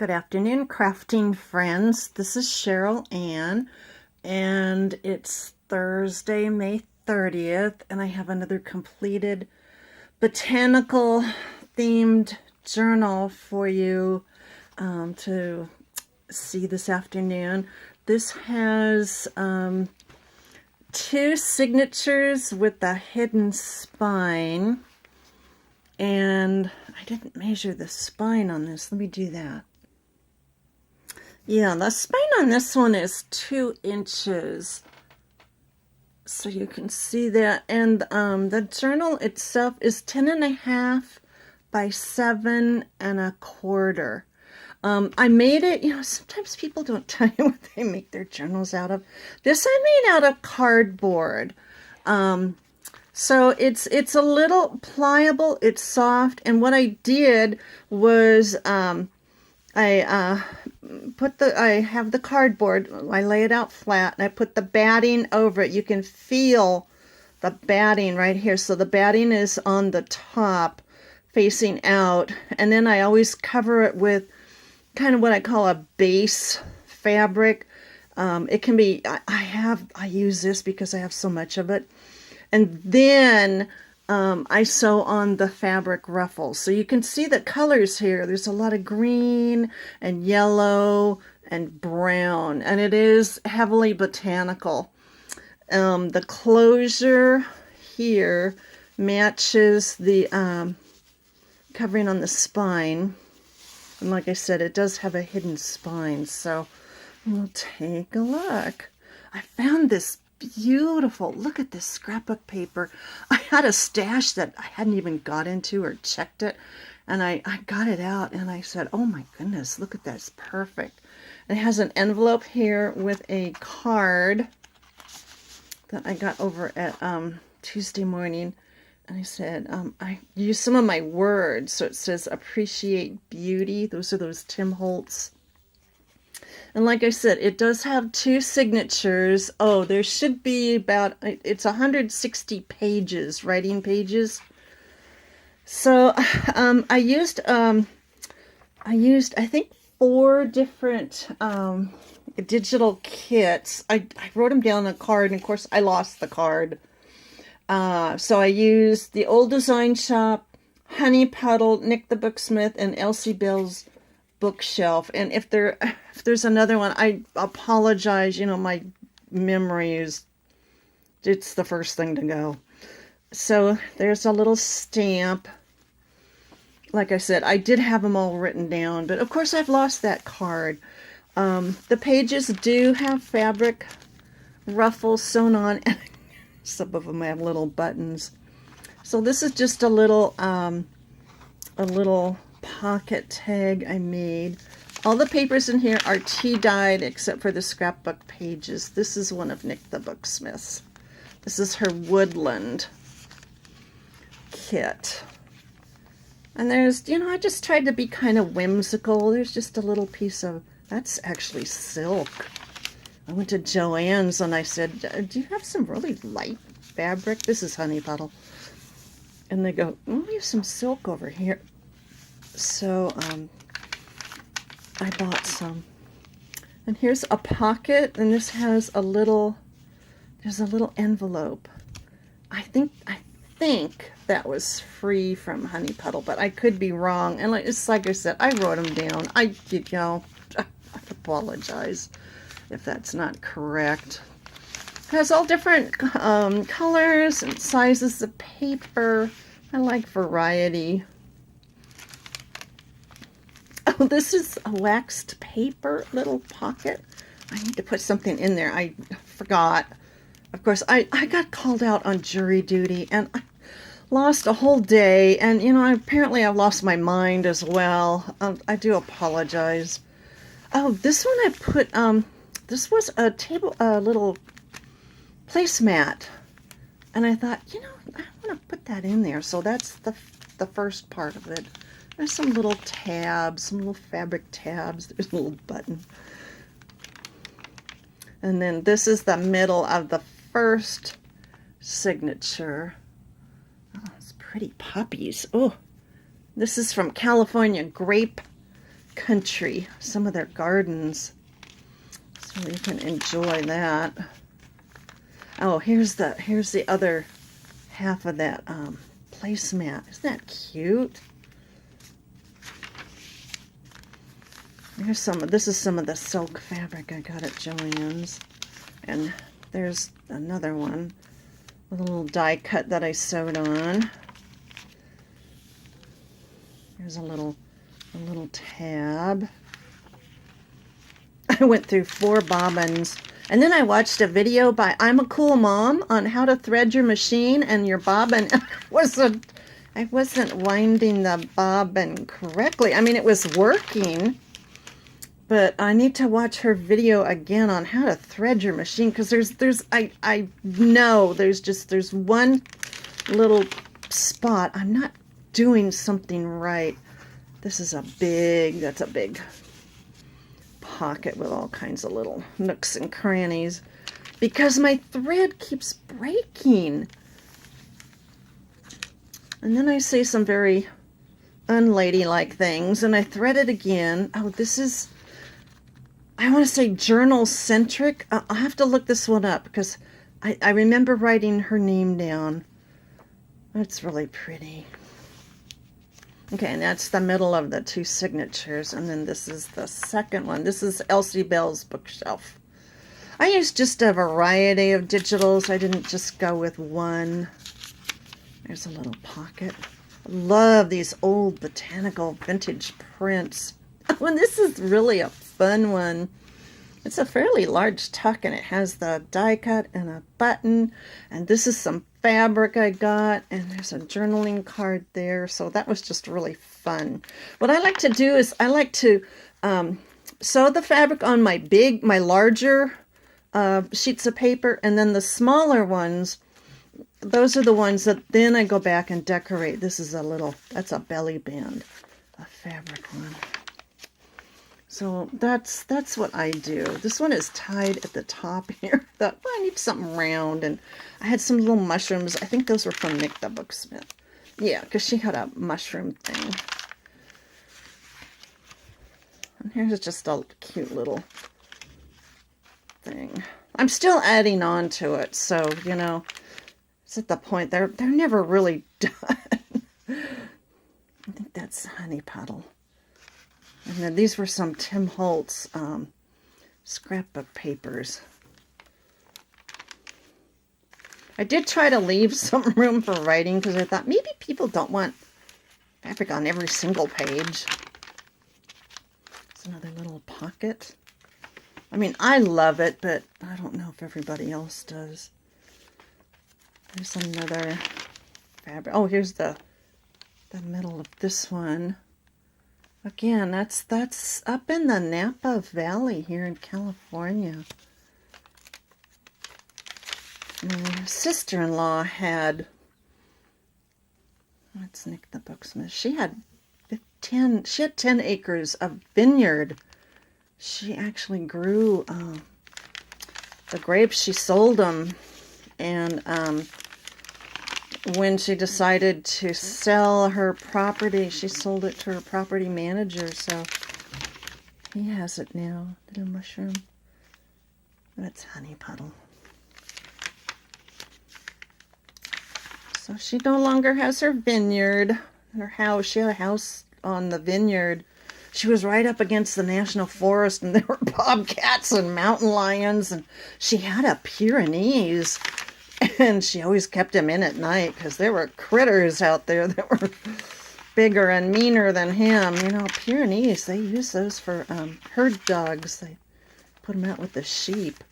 Good afternoon, crafting friends. This is Cheryl Ann, and it's Thursday, May 30th, and I have another completed botanical themed journal for you to see this afternoon. This has two signatures with a hidden spine, and I didn't measure the spine on this. Let me do that. Yeah, the spine on this one is 2 inches. So you can see that. And the journal itself is 10.5 by 7.25. I made it, sometimes people don't tell you what they make their journals out of. This I made out of cardboard. So it's a little pliable, it's soft, and what I did was I have the cardboard, I lay it out flat, and I put the batting over it. You can feel the batting right here. So the batting is on the top, facing out, and then I always cover it with kind of what I call a base fabric. It can be, I use this because I have so much of it. And then I sew on the fabric ruffles. So you can see the colors here. There's a lot of green and yellow and brown, and it is heavily botanical. The closure here matches the covering on the spine. And like I said, it does have a hidden spine. So we'll take a look. I found this beautiful, look at this scrapbook paper. I had a stash that I hadn't even got into or checked it, and I got it out and I said, oh my goodness, look at that, it's perfect. It has an envelope here with a card that I got over at Tuesday morning, and I said, I used some of my words, so it says appreciate beauty. Those are those Tim Holtz. And like I said, it does have two signatures. Oh, there should be about, it's 160 pages, writing pages. So I used I think 4 different digital kits. I wrote them down on a card, and of course I lost the card. So I used the Old Design Shop, Honeypuddle, Nik the Booksmith, and EllsieBelsBookshelf. And if there's another one, I apologize. My memory it's the first thing to go. So there's a little stamp. Like I said, I did have them all written down, but of course I've lost that card. The pages do have fabric ruffles sewn on, and some of them have little buttons. So this is just a little pocket tag I made. All the papers in here are tea dyed except for the scrapbook pages. This is one of Nik the Booksmith's. This is her woodland kit. And there's, I just tried to be kind of whimsical. There's just a little piece of, that's actually silk. I went to Joann's and I said, do you have some really light fabric? This is Honeypuddle. And they go, oh, we have some silk over here. So I bought some. And here's a pocket, and this has there's a little envelope. I think that was free from Honeypuddle, but I could be wrong. And it's like I said, I wrote them down. I apologize if that's not correct. It has all different colors and sizes of paper. I like variety. Oh, this is a waxed paper little pocket. I need to put something in there. I forgot. Of course, I got called out on jury duty, and I lost a whole day. And, apparently I've lost my mind as well. I do apologize. Oh, this one I put, this was a little placemat. And I thought, I want to put that in there. So that's the first part of it. There's some little tabs, some little fabric tabs. There's a little button. And then this is the middle of the first signature. Oh, it's pretty puppies. Oh, this is from California Grape country, some of their gardens. So you can enjoy that. Oh, here's the other half of that placemat. Isn't that cute? This is some of the silk fabric I got at Joann's. And there's another one with a little die cut that I sewed on. There's a little tab. I went through 4 bobbins, and then I watched a video by I'm a Cool Mom on how to thread your machine and your bobbin. I wasn't winding the bobbin correctly. I mean, it was working, but I need to watch her video again on how to thread your machine, because I know there's one little spot I'm not doing something right. That's a big pocket with all kinds of little nooks and crannies, because my thread keeps breaking. And then I say some very unladylike things, and I thread it again. Oh, this is, I want to say Journal Centric. I'll have to look this one up, because I remember writing her name down. It's really pretty. Okay, and that's the middle of the 2 signatures, and then this is the second one. This is EllsieBelsBookshelf. I used just a variety of digitals. I didn't just go with one. There's a little pocket. I love these old Botanical vintage prints. Oh, and this is really a fun one. It's a fairly large tuck, and it has the die cut and a button, and this is some fabric I got, and there's a journaling card there, so that was just really fun. What I like to do is I like to sew the fabric on my larger sheets of paper, and then the smaller ones, those are the ones that then I go back and decorate. This is that's a belly band, a fabric one. So that's what I do. This one is tied at the top here. Thought, well, I need something round, and I had some little mushrooms. I think those were from Nik the Booksmith. Yeah, because she had a mushroom thing. And here's just a cute little thing. I'm still adding on to it, so it's at the point they're never really done. I think that's Honeypuddle. And then these were some Tim Holtz scrapbook papers. I did try to leave some room for writing, because I thought maybe people don't want fabric on every single page. It's another little pocket. I mean, I love it, but I don't know if everybody else does. There's another fabric. Oh, here's the middle of this one. Again, that's up in the Napa Valley here in California. My sister-in-law had, that's Nik the Booksmith. She had 10 acres of vineyard. She actually grew the grapes. She sold them, and when she decided to sell her property, she sold it to her property manager, so he has it now. Little mushroom. That's Honeypuddle. So she no longer has her vineyard, her house. She had a house on the vineyard. She was right up against the national forest, and there were bobcats and mountain lions, and she had a Pyrenees. And she always kept him in at night, because there were critters out there that were bigger and meaner than him. Pyrenees, they use those for herd dogs. They put them out with the sheep.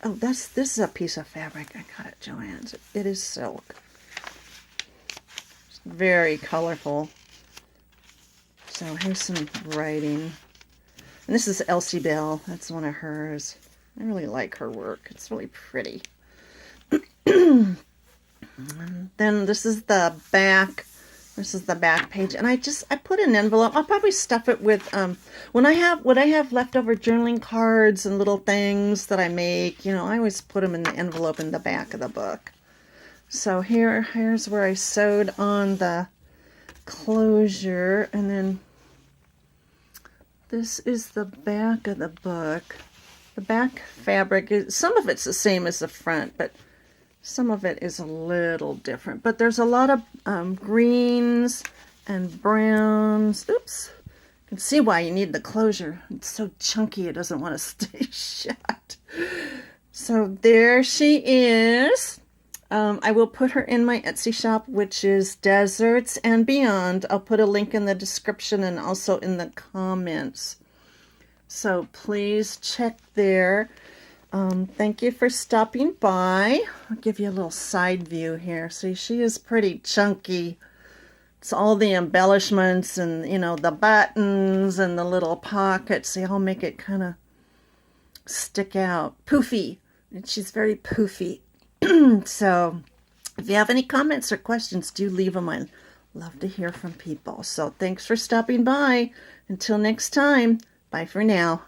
Oh, this is a piece of fabric I got at Joann's. It is silk. It's very colorful. So here's some writing. And this is Elsie Bell. That's one of hers. I really like her work. It's really pretty. Then this is the back. This is the back page, and I put an envelope. I'll probably stuff it with when I have leftover journaling cards and little things that I make. I always put them in the envelope in the back of the book. So here's where I sewed on the closure, and then This is the back of the book. The back fabric, some of it's the same as the front, but some of it is a little different. But there's a lot of greens and browns. Oops. You can see why you need the closure. It's so chunky, it doesn't want to stay shut. So there she is. I will put her in my Etsy shop, which is Deserts and Beyond. I'll put a link in the description and also in the comments. So please check there. Thank you for stopping by. I'll give you a little side view here. See, she is pretty chunky. It's all the embellishments and, you know, the buttons and the little pockets. They all make it kind of stick out. Poofy. And she's very poofy. So if you have any comments or questions, do leave them. I love to hear from people. So thanks for stopping by. Until next time, bye for now.